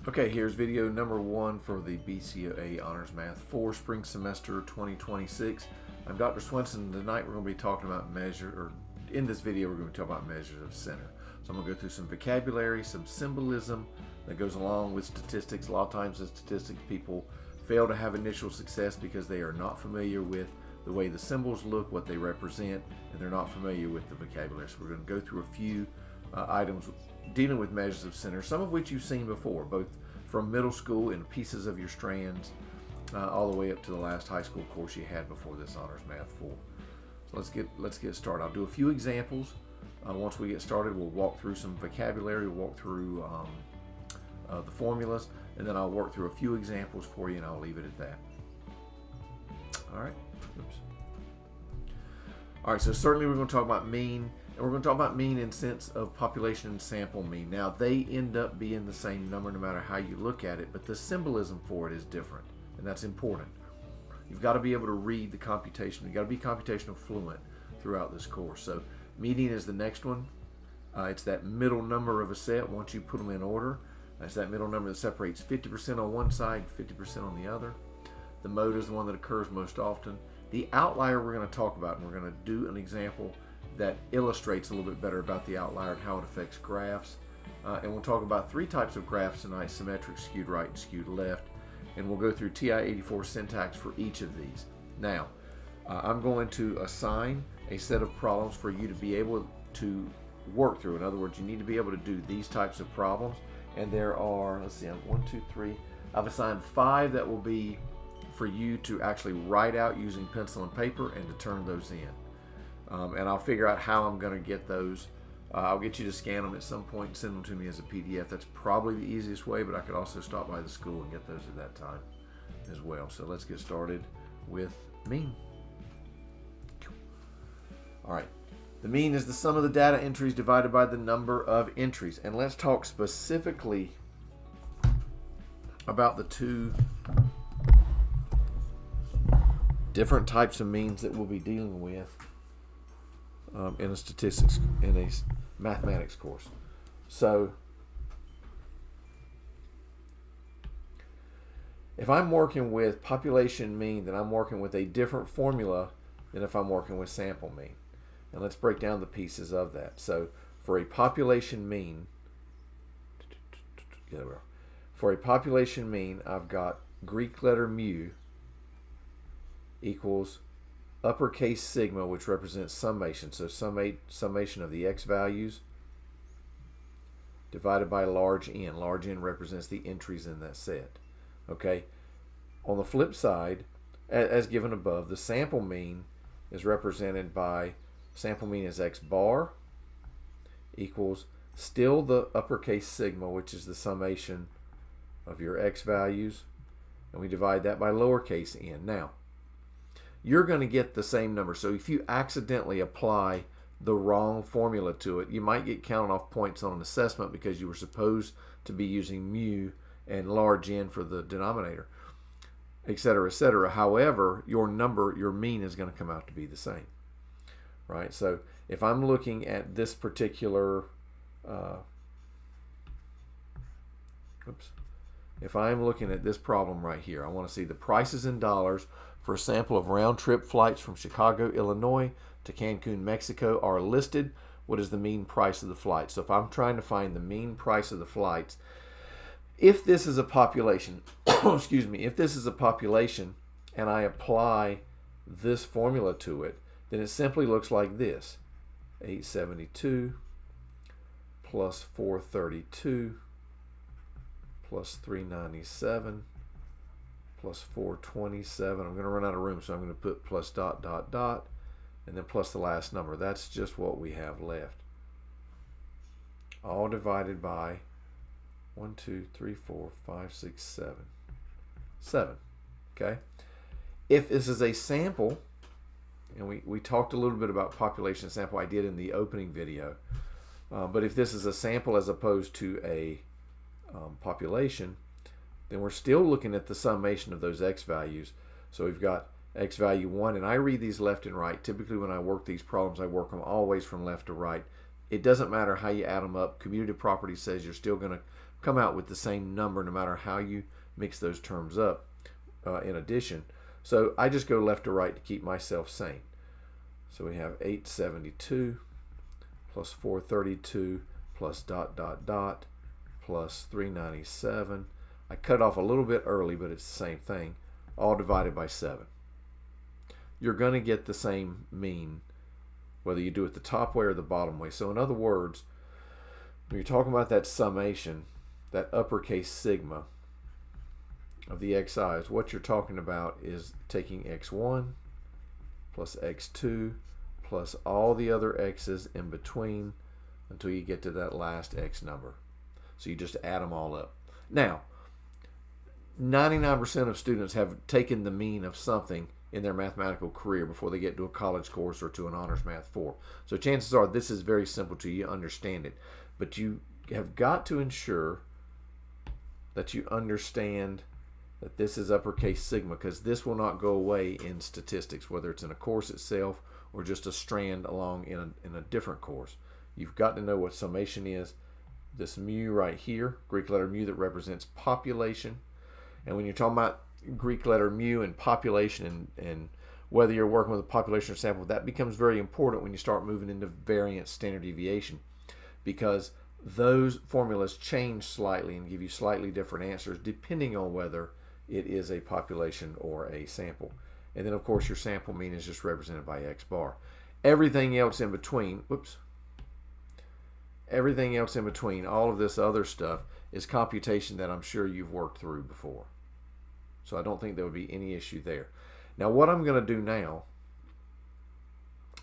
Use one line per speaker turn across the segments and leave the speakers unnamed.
Okay, here's video number 1 for the BCOA Honors Math for spring semester 2026. I'm Dr. Swenson. Tonight we're going to be talking about in this video we're going to be talking about measures of center. So I'm going to go through some vocabulary, some symbolism that goes along with statistics. A lot of times in statistics people fail to have initial success because they are not familiar with the way the symbols look, what they represent, and they're not familiar with the vocabulary. So we're going to go through a few items dealing with measures of center, some of which you've seen before, both from middle school in pieces of your strands, all the way up to the last high school course you had before this Honors Math 4. So let's get started. I'll do a few examples. Once we get started, we'll walk through some vocabulary, we'll walk through the formulas, and then I'll work through a few examples for you, and I'll leave it at that. All right. Oops. All right, so certainly we're going to talk about mean, and we're going to talk about mean in sense of population and sample mean. Now, they end up being the same number no matter how you look at it, but the symbolism for it is different, and that's important. You've got to be able to read the computation. You've got to be computational fluent throughout this course. So median is the next one. It's that middle number of a set once you put them in order. That's that middle number that separates 50% on one side, 50% on the other. The mode is the one that occurs most often. The outlier we're going to talk about, and we're going to do an example that illustrates a little bit better about the outlier and how it affects graphs. And we'll talk about 3 types of graphs tonight: symmetric, skewed right, and skewed left. And we'll go through TI-84 syntax for each of these. Now, I'm going to assign a set of problems for you to be able to work through. In other words, you need to be able to do these types of problems. And there are, let's see, 1, 2, 3. I've assigned 5 that will be for you to actually write out using pencil and paper and to turn those in. And I'll figure out how I'm going to get those. I'll get you to scan them at some point and send them to me as a PDF. That's probably the easiest way, but I could also stop by the school and get those at that time as well. So let's get started with mean. All right. The mean is the sum of the data entries divided by the number of entries. And let's talk specifically about the 2 different types of means that we'll be dealing with in a mathematics course. So if I'm working with population mean, then I'm working with a different formula than if I'm working with sample mean. And let's break down the pieces of that. So for a population mean, I've got Greek letter mu equals uppercase sigma, which represents summation. So summation of the x values divided by large N. Large N represents the entries in that set. Okay. On the flip side, as given above, the sample mean is represented by sample mean as x bar equals still the uppercase sigma, which is the summation of your x values, and we divide that by lowercase n. Now, you're going to get the same number. So if you accidentally apply the wrong formula to it, you might get counted off points on an assessment because you were supposed to be using mu and large N for the denominator, etc., etc. However, your mean is going to come out to be the same, right? So if I'm looking at this particular, if I'm looking at this problem right here, I want to see the prices in dollars for a sample of round-trip flights from Chicago, Illinois to Cancun, Mexico are listed. What is the mean price of the flight? So if I'm trying to find the mean price of the flights, if this is a population, excuse me, if this is a population and I apply this formula to it, then it simply looks like this: 872 plus 432 plus 397 plus 427. I'm going to run out of room, so I'm going to put plus dot dot dot and then plus the last number. That's just what we have left. All divided by 1, 2, 3, 4, 5, 6, 7. 7. Okay? If this is a sample, and we talked a little bit about population sample, I did in the opening video, but if this is a sample as opposed to a population, then we're still looking at the summation of those x values. So we've got x value 1, and I read these left and right. Typically when I work these problems, I work them always from left to right. It doesn't matter how you add them up. Commutative property says you're still going to come out with the same number no matter how you mix those terms up in addition. So I just go left to right to keep myself sane. So we have 872 plus 432 plus dot dot dot plus 397. I cut off a little bit early, but it's the same thing, all divided by 7. You're going to get the same mean whether you do it the top way or the bottom way. So in other words, when you're talking about that summation, that uppercase sigma of the xi's, what you're talking about is taking x1 plus x2 plus all the other x's in between until you get to that last x number. So you just add them all up. Now, 99% of students have taken the mean of something in their mathematical career before they get to a college course or to an Honors Math 4. So chances are this is very simple to you. You understand it. But you have got to ensure that you understand that this is uppercase sigma, because this will not go away in statistics, whether it's in a course itself or just a strand along in a different course. You've got to know what summation is. This mu right here, Greek letter mu, that represents population. And when you're talking about Greek letter mu and population and whether you're working with a population or sample, that becomes very important when you start moving into variance, standard deviation, because those formulas change slightly and give you slightly different answers depending on whether it is a population or a sample. And then of course your sample mean is just represented by x bar. Everything else in between, everything else in between, all of this other stuff is computation that I'm sure you've worked through before. So I don't think there would be any issue there. Now what I'm going to do now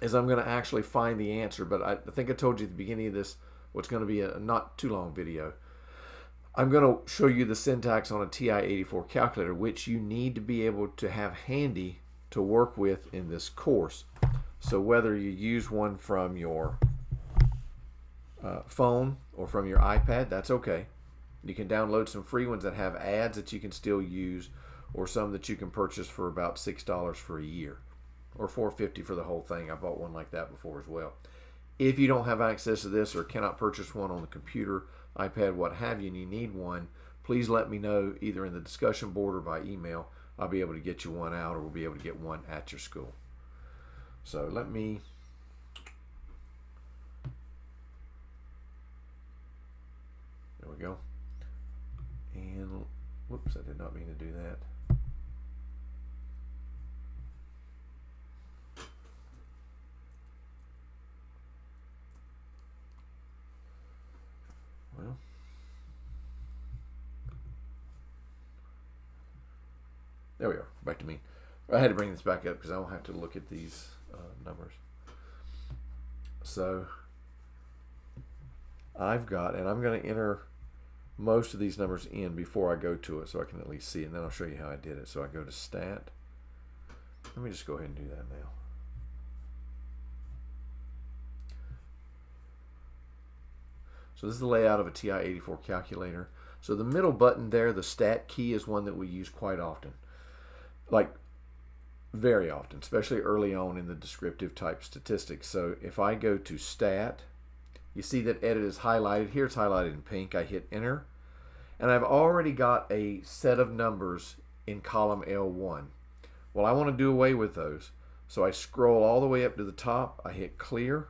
is I'm going to actually find the answer, but I think I told you at the beginning of this, what's going to be a not too long video. I'm going to show you the syntax on a TI-84 calculator, which you need to be able to have handy to work with in this course. So whether you use one from your phone or from your iPad, that's okay. You can download some free ones that have ads that you can still use, or some that you can purchase for about $6 for a year, or $4.50 for the whole thing. I bought one like that before as well. If you don't have access to this or cannot purchase one on the computer, iPad, what have you, and you need one, please let me know either in the discussion board or by email. I'll be able to get you one out, or we'll be able to get one at your school. So let me there we go. And whoops, I did not mean to do that. Well, there we are. Back to me. I had to bring this back up because I don't have to look at these numbers. So I've got, and I'm going to enter most of these numbers in before I go to it so I can at least see, and then I'll show you how I did it. So I go to stat. Let me just go ahead and do that now. So this is the layout of a TI-84 calculator. So the middle button there, the stat key, is one that we use quite often. Like very often, especially early on in the descriptive type statistics. So if I go to stat, you see that edit is highlighted. Here it's highlighted in pink. I hit enter. And I've already got a set of numbers in column L1. Well, I want to do away with those. So I scroll all the way up to the top. I hit clear.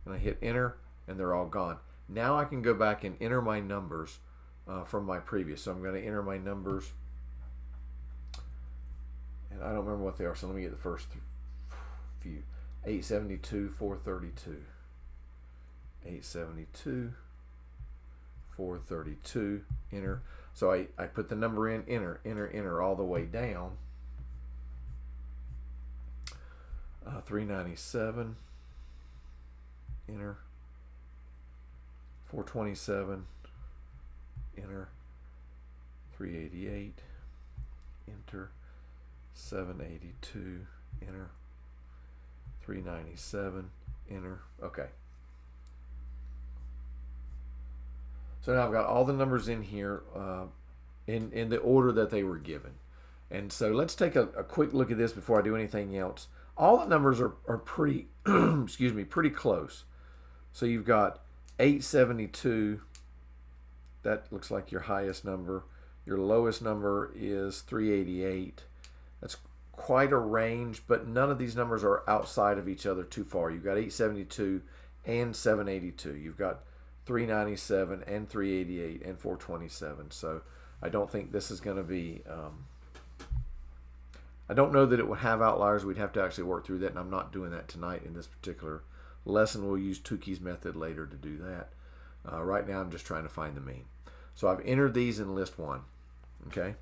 And I hit enter. And they're all gone. Now I can go back and enter my numbers from my previous. So I'm going to enter my numbers. And I don't remember what they are. So let me get the first few. 872, 432. 872, 432, enter. So I put the number in, enter, enter, enter, all the way down. 397, enter. 427, enter. 388, enter. 782, enter. 397, enter. Okay. So now I've got all the numbers in here in the order that they were given. And so let's take a quick look at this before I do anything else. All the numbers are pretty, excuse me, pretty close. So you've got 872 that looks like your highest number. Your lowest number is 388. That's quite a range, but none of these numbers are outside of each other too far. You've got 872 and 782. You've got 397 and 388 and 427. So I don't think this is going to be, I don't know that it would have outliers. We'd have to actually work through that, and I'm not doing that tonight in this particular lesson. We'll use Tukey's method later to do that. Right now I'm just trying to find the mean. So I've entered these in list 1. Okay.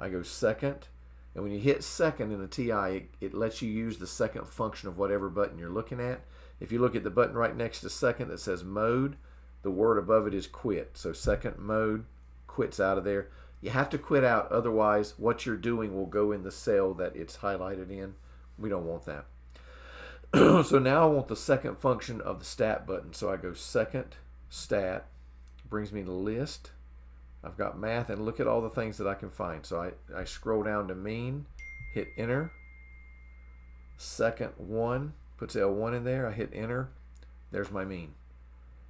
I go second, and when you hit second in a TI, it lets you use the second function of whatever button you're looking at. If you look at the button right next to second that says mode, the word above it is quit. So second mode quits out of there. You have to quit out, otherwise what you're doing will go in the cell that it's highlighted in. We don't want that. So now I want the second function of the stat button. So I go second stat, brings me to list. I've got math, and look at all the things that I can find. So I scroll down to mean, hit enter. Second 1, puts L1 in there. I hit enter. There's my mean.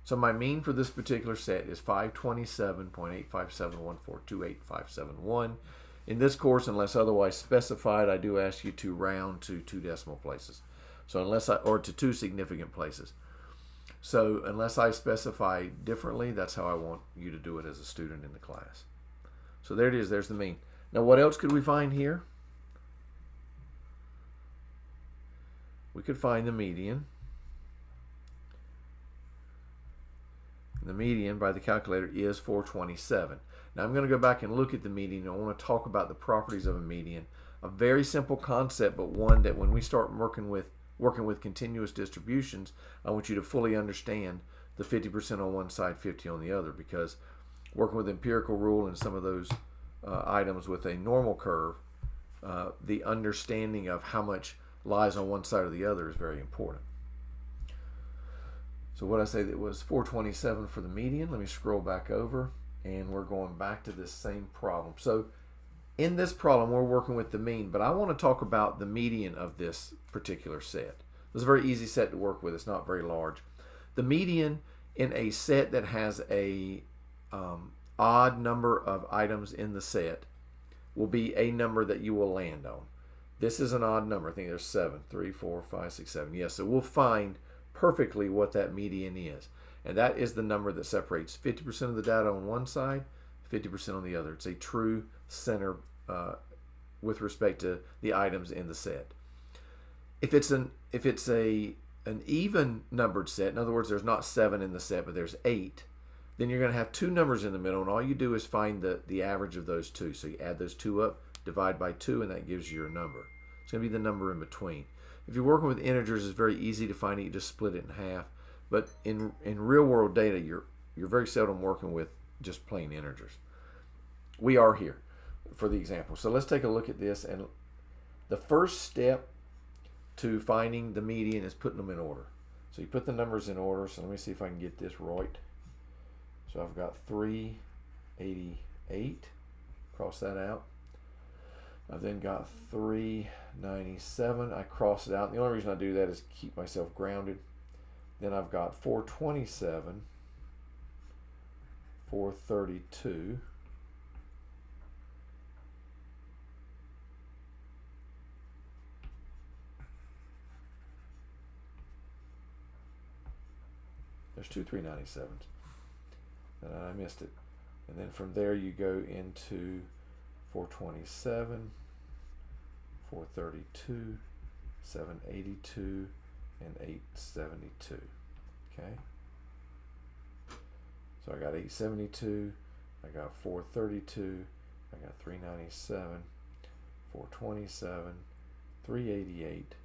So my mean for this particular set is 527.8571428.571. In this course, unless otherwise specified, I do ask you to round to 2 decimal places. So or to 2 significant places. So unless I specify differently, that's how I want you to do it as a student in the class. So there it is, there's the mean. Now what else could we find here? We could find the median. The median by the calculator is 427. Now I'm going to go back and look at the median. I want to talk about the properties of a median. A very simple concept, but one that when we start working with continuous distributions, I want you to fully understand the 50% on one side, 50 on the other, because working with empirical rule and some of those items with a normal curve, the understanding of how much lies on one side or the other is very important. So what I say that was 427 for the median. Let me scroll back over, and we're going back to this same problem. So in this problem, we're working with the mean, but I want to talk about the median of this particular set. This is a very easy set to work with. It's not very large. The median in a set that has a odd number of items in the set will be a number that you will land on. This is an odd number. I think there's 7, 3, 4, 5, 6, 7. Yes, so we'll find perfectly what that median is. And that is the number that separates 50% of the data on one side, 50% on the other. It's a true center with respect to the items in the set. If it's an even numbered set, in other words, there's not 7 in the set, but there's 8, then you're going to have 2 numbers in the middle, and all you do is find the average of those 2. So you add those 2 up, divide by 2, and that gives you your number. It's going to be the number in between. If you're working with integers, it's very easy to find it. You just split it in half. But in real world data, you're very seldom working with just plain integers. We are here for the example. So let's take a look at this. And the first step to finding the median is putting them in order. So you put the numbers in order. So let me see if I can get this right. So I've got 388. Cross that out. I've then got 397. I cross it out. The only reason I do that is keep myself grounded. Then I've got 427, 432, there's 2 397s, and I missed it. And then from there you go into 427, 432, 782, and 872. Okay, so I got 872, I got 432, I got 397, 427, 388,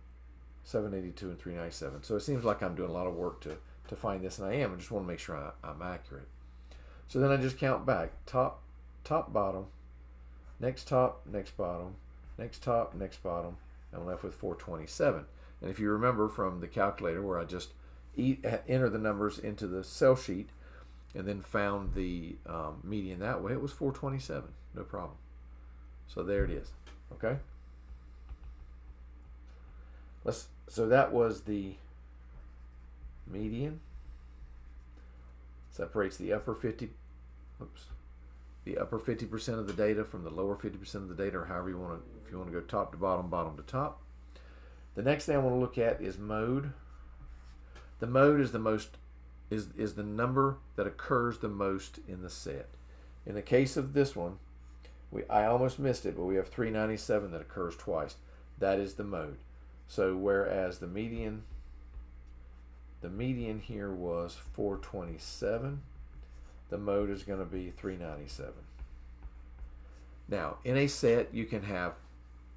782, and 397. So it seems like I'm doing a lot of work to find this, and I am. I just want to make sure I'm accurate. So then I just count back: top, bottom, next top, next bottom, next top, next bottom. I'm left with 427. And if you remember from the calculator where I just enter the numbers into the cell sheet and then found the median that way, it was 427, no problem. So there it is. Okay. So that was the median. Separates the upper 50% oops, the upper 50% of the data from the lower 50% of the data, or however you want to, if you want to go top to bottom, bottom to top. The next thing I want to look at is mode. The mode is the number that occurs the most in the set. In the case of this one, I almost missed it, but we have 397 that occurs twice. That is the mode. So whereas the median here was 427, the mode is going to be 397. Now, in a set, you can have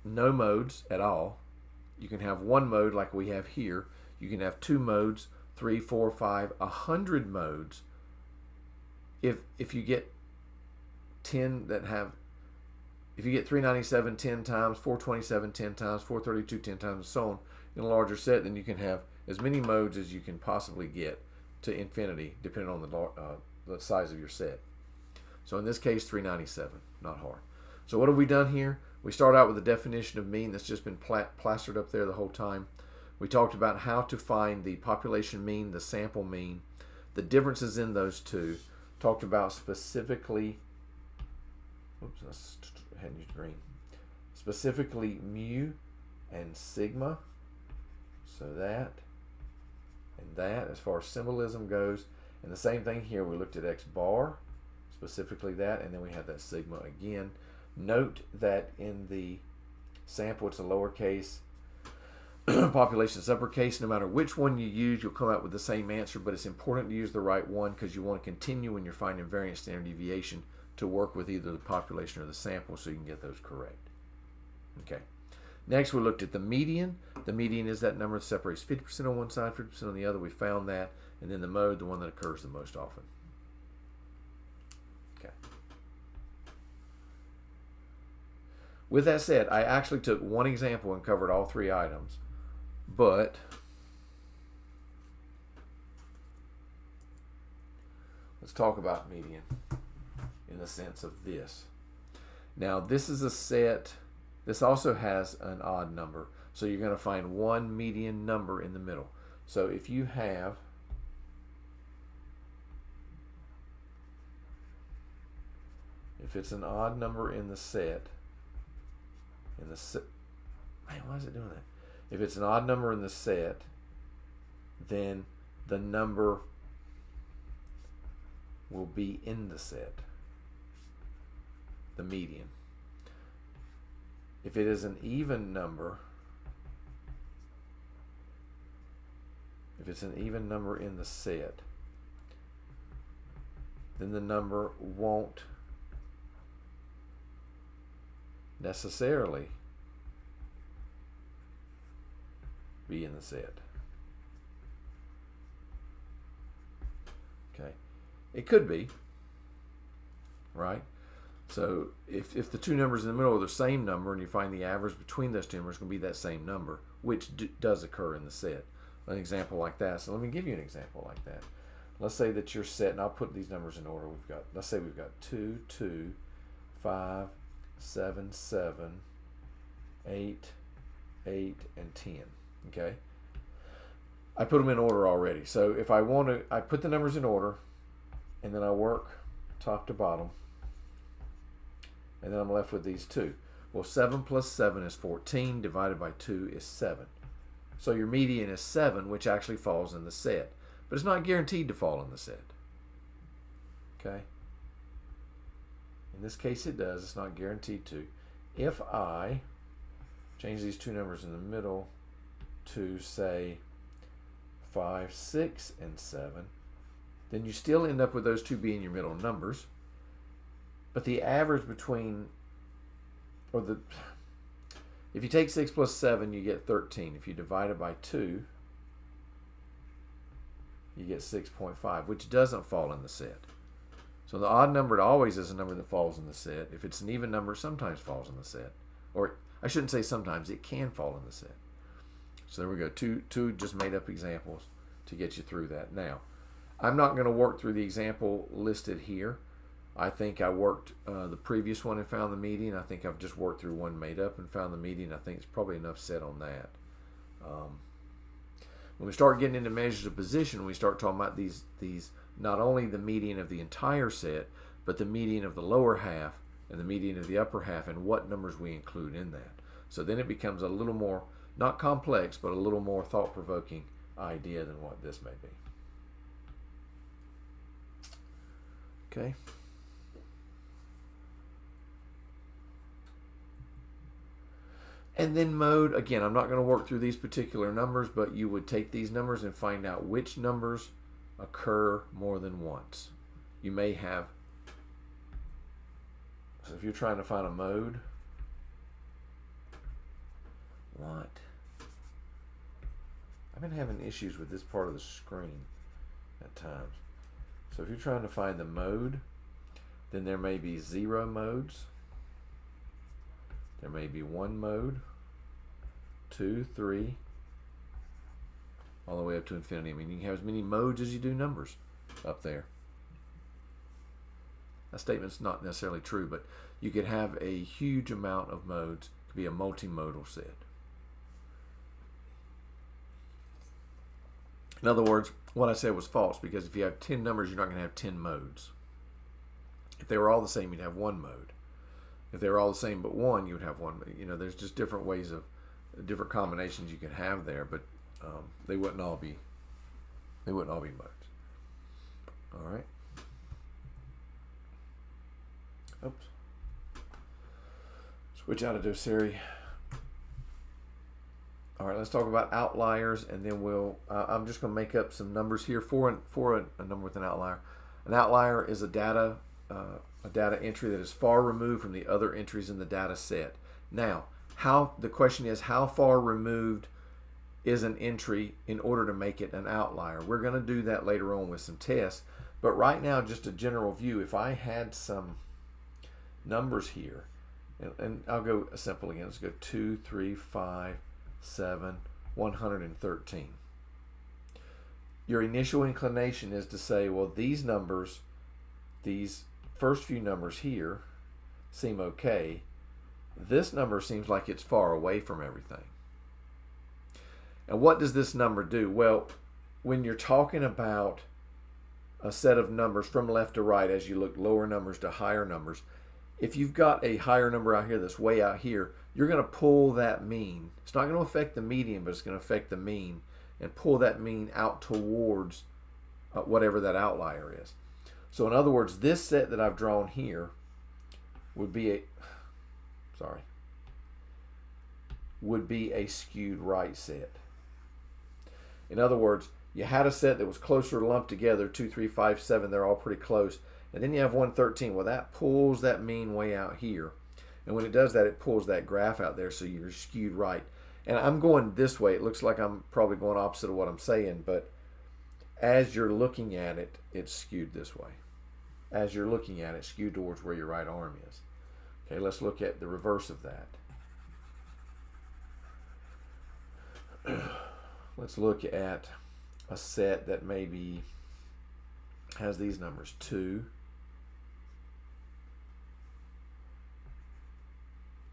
no modes at all. You can have one mode like we have here. You can have two modes, 3, 4, 5, 100 modes. If you get 10 that have, if you get 397 10 times, 427 10 times, 432 10 times, and so on, in a larger set, then you can have as many modes as you can possibly get to infinity, depending on the size of your set. So in this case, 397, not hard. So what have we done here? We start out with the definition of mean that's just been plastered up there the whole time. We talked about how to find the population mean, the sample mean, the differences in those two. Talked about specifically, oops, I hadn't used green. Specifically mu and sigma. So that and that as far as symbolism goes. And the same thing here, we looked at x bar, specifically that, and then we have that sigma again. Note that in the sample it's a lowercase, population is uppercase. No matter which one you use, you'll come out with the same answer, but it's important to use the right one because you want to continue when you're finding variance standard deviation to work with either the population or the sample so you can get those correct. Okay. Next, we looked at the median. The median is that number that separates 50% on one side, 50% on the other. We found that. And then the mode, the one that occurs the most often. Okay. With that said, I actually took one example and covered all three items, but let's talk about median in the sense of this. Now, this is a set. This also has an odd number, so you're going to find one median number in the middle. So if you have if it's an odd number in the set, man, why is it doing that? If it's an odd number in the set, then the number will be in the set, the median. If it is an even number, if it's an even number in the set, then the number won't necessarily be in the set. Okay, it could be, right? So if the two numbers in the middle are the same number and you find the average between those two numbers, it's going to be that same number, which does occur in the set. An example like that. So let me give you an example like that. Let's say that your set, and I'll put these numbers in order. Let's say we've got 2, 2, 5, 7, 7, 8, 8, and 10. Okay? I put them in order already. So if I want to, I put the numbers in order, and then I work top to bottom, and then I'm left with these two. Well, 7 plus 7 is 14, divided by 2 is 7. So your median is 7, which actually falls in the set. But it's not guaranteed to fall in the set. Okay? In this case it does. It's not guaranteed to. If I change these two numbers in the middle to, say, 5, 6, and 7, then you still end up with those two being your middle numbers. But the average between, if you take 6 plus 7, you get 13. If you divide it by 2, you get 6.5, which doesn't fall in the set. So the odd number, it always is a number that falls in the set. If it's an even number, it sometimes falls in the set. Or I shouldn't say sometimes, it can fall in the set. So there we go, two just made up examples to get you through that. Now, I'm not going to work through the example listed here. I think I worked the previous one and found the median. I think I've just worked through one made up and found the median. I think it's probably enough said on that. When we start getting into measures of position, we start talking about these not only the median of the entire set, but the median of the lower half and the median of the upper half and what numbers we include in that. So then it becomes a little more, not complex, but a little more thought-provoking idea than what this may be. Okay. And then mode, again, I'm not going to work through these particular numbers, but you would take these numbers and find out which numbers occur more than once. You may have, so if you're trying to find a mode, what? I've been having issues with this part of the screen at times. So if you're trying to find the mode, then there may be 0 modes. There may be 1 mode, 2, 3, all the way up to infinity. I mean, you can have as many modes as you do numbers up there. That statement's not necessarily true, but you could have a huge amount of modes. It could be a multimodal set. In other words, what I said was false, because if you have 10 numbers, you're not going to have 10 modes. If they were all the same, you'd have 1 mode. If they were all the same but 1, you would have 1. You know, there's just different ways of, different combinations you could have there, but they wouldn't all be modes. All right. Oops. Switch out of doceri. All right, let's talk about outliers, and then we'll. I'm just going to make up some numbers here for a number with an outlier. An outlier is a data entry that is far removed from the other entries in the data set. Now, the question is, how far removed is an entry in order to make it an outlier? We're going to do that later on with some tests, but right now, just a general view. If I had some numbers here, and I'll go simple again. Let's go 2, 3, 5, 7, 113. Your initial inclination is to say, well, these numbers, these first few numbers here seem okay. This number seems like it's far away from everything. And what does this number do? Well, when you're talking about a set of numbers from left to right, as you look lower numbers to higher numbers, if you've got a higher number out here that's way out here, you're going to pull that mean. It's not going to affect the median, but it's going to affect the mean and pull that mean out towards whatever that outlier is. So in other words, this set that I've drawn here would be a skewed right set. In other words, you had a set that was closer lumped together, 2, 3, 5, 7, they're all pretty close. And then you have 113. Well, that pulls that mean way out here. And when it does that, it pulls that graph out there, so you're skewed right. And I'm going this way. It looks like I'm probably going opposite of what I'm saying, but as you're looking at it, it's skewed this way. As you're looking at it, skewed towards where your right arm is. Okay, let's look at the reverse of that. Let's look at a set that maybe has these numbers: 2,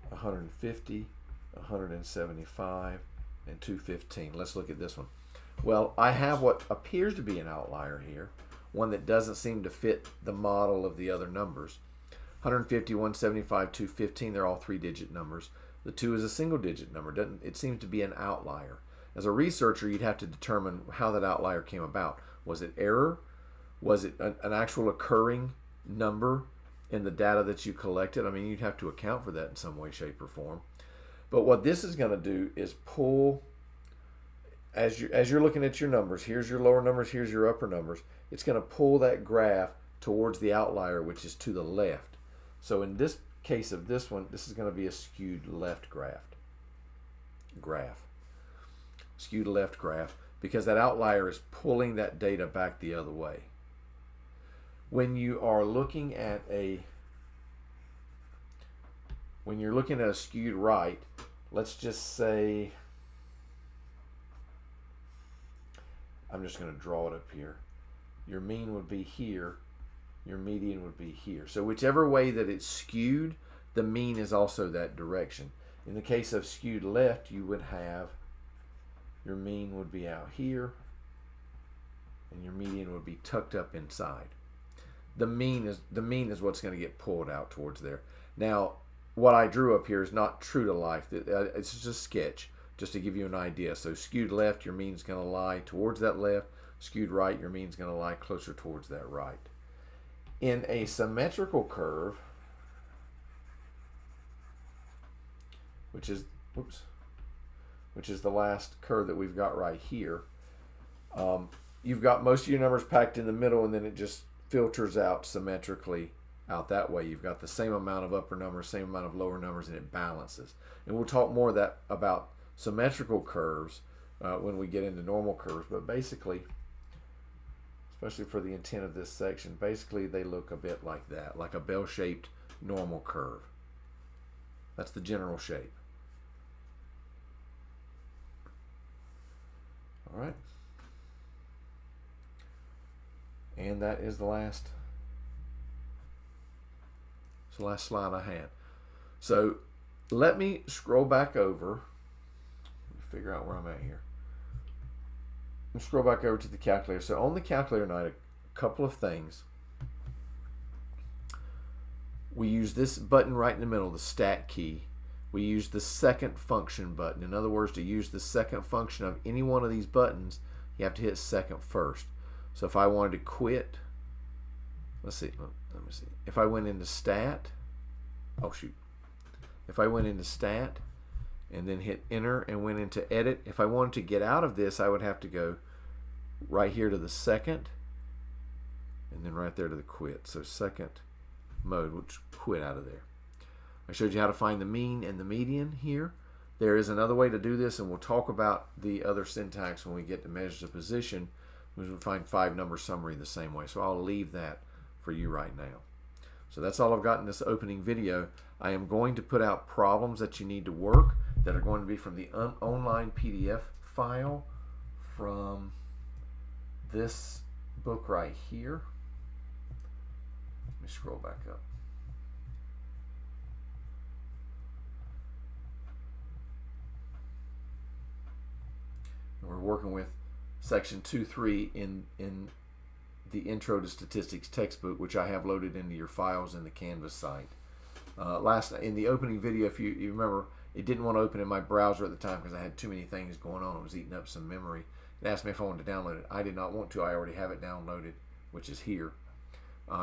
150, 175, and 215. Let's look at this one. Well, I have what appears to be an outlier here, one that doesn't seem to fit the model of the other numbers. 150, 175, 215, they're all 3-digit numbers. The 2 is a single-digit number. It seems to be an outlier. As a researcher, you'd have to determine how that outlier came about. Was it error? Was it an actual occurring number in the data that you collected? I mean, you'd have to account for that in some way, shape, or form. But what this is going to do is pull, as you're looking at your numbers, here's your lower numbers, here's your upper numbers, it's going to pull that graph towards the outlier, which is to the left. So in this case of this one, this is going to be a skewed left graph. Skewed left graph, because that outlier is pulling that data back the other way. When you are looking at a skewed right, let's just say, I'm just going to draw it up here. Your mean would be here, your median would be here. So whichever way that it's skewed, the mean is also that direction. In the case of skewed left, you would have your mean would be out here, and your median would be tucked up inside. the mean is what's going to get pulled out towards there. Now, what I drew up here is not true to life. It's just a sketch, just to give you an idea. So skewed left, your mean is going to lie towards that left. Skewed right, your mean is going to lie closer towards that right. In a symmetrical curve, which is the last curve that we've got right here, you've got most of your numbers packed in the middle, and then it just filters out symmetrically out that way. You've got the same amount of upper numbers, same amount of lower numbers, and it balances. And we'll talk more about symmetrical curves when we get into normal curves. But basically, especially for the intent of this section, basically they look a bit like that, like a bell-shaped normal curve. That's the general shape. All right. And that is the last slide I had. So let me scroll back over. Let me figure out where I'm at here. Let's scroll back over to the calculator. So on the calculator tonight, a couple of things. We use this button right in the middle, the stat key. We use the second function button. In other words, to use the second function of any one of these buttons, you have to hit second first. So if I wanted to quit, let me see. If I went into stat, if I went into stat and then hit enter and went into edit, if I wanted to get out of this, I would have to go right here to the second and then right there to the quit. So second mode, which quit out of there. I showed you how to find the mean and the median here. There is another way to do this, and we'll talk about the other syntax when we get to measures of position. We'll find 5-number summary the same way. So I'll leave that for you right now. So that's all I've got in this opening video. I am going to put out problems that you need to work that are going to be from the online PDF file from this book right here. Let me scroll back up. We're working with section 2.3 in the Intro to Statistics textbook, which I have loaded into your files in the Canvas site. In the opening video, if you remember, it didn't want to open in my browser at the time because I had too many things going on. It was eating up some memory. It asked me if I wanted to download it. I did not want to. I already have it downloaded, which is here.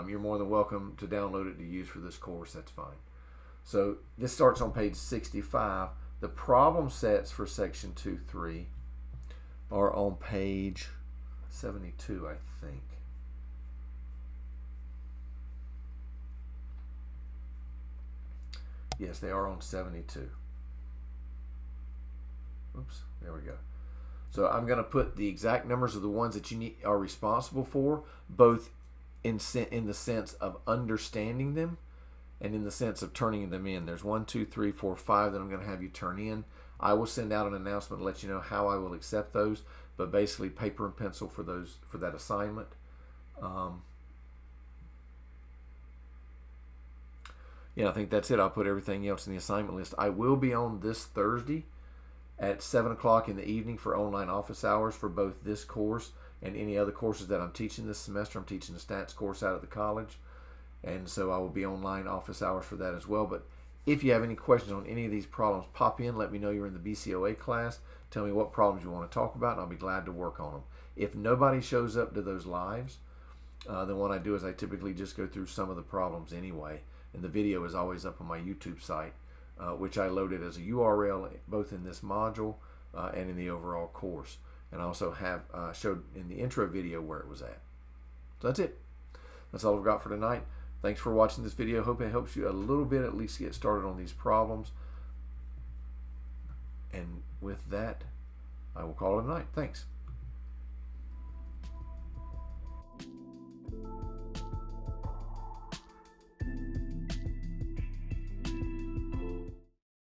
You're more than welcome to download it to use for this course. That's fine. So this starts on page 65. The problem sets for section 2.3 are on page 72, I think. Yes, they are on 72. Oops, there we go. So I'm going to put the exact numbers of the ones that you are responsible for, both in the sense of understanding them and in the sense of turning them in. There's 1, 2, 3, 4, 5 that I'm going to have you turn in. I will send out an announcement to let you know how I will accept those, but basically paper and pencil for that assignment. Yeah, I think that's it. I'll put everything else in the assignment list. I will be on this Thursday at 7 o'clock in the evening for online office hours for both this course and any other courses that I'm teaching this semester. I'm teaching the stats course out at the college, and so I will be online office hours for that as well. But if you have any questions on any of these problems, pop in. Let me know you're in the BCOA class. Tell me what problems you want to talk about, and I'll be glad to work on them. If nobody shows up to those lives, then what I do is I typically just go through some of the problems anyway. And the video is always up on my YouTube site, which I loaded as a URL both in this module and in the overall course. And I also have showed in the intro video where it was at. So that's it. That's all I've got for tonight. Thanks for watching this video. Hope it helps you a little bit at least get started on these problems. And with that, I will call it a night. Thanks.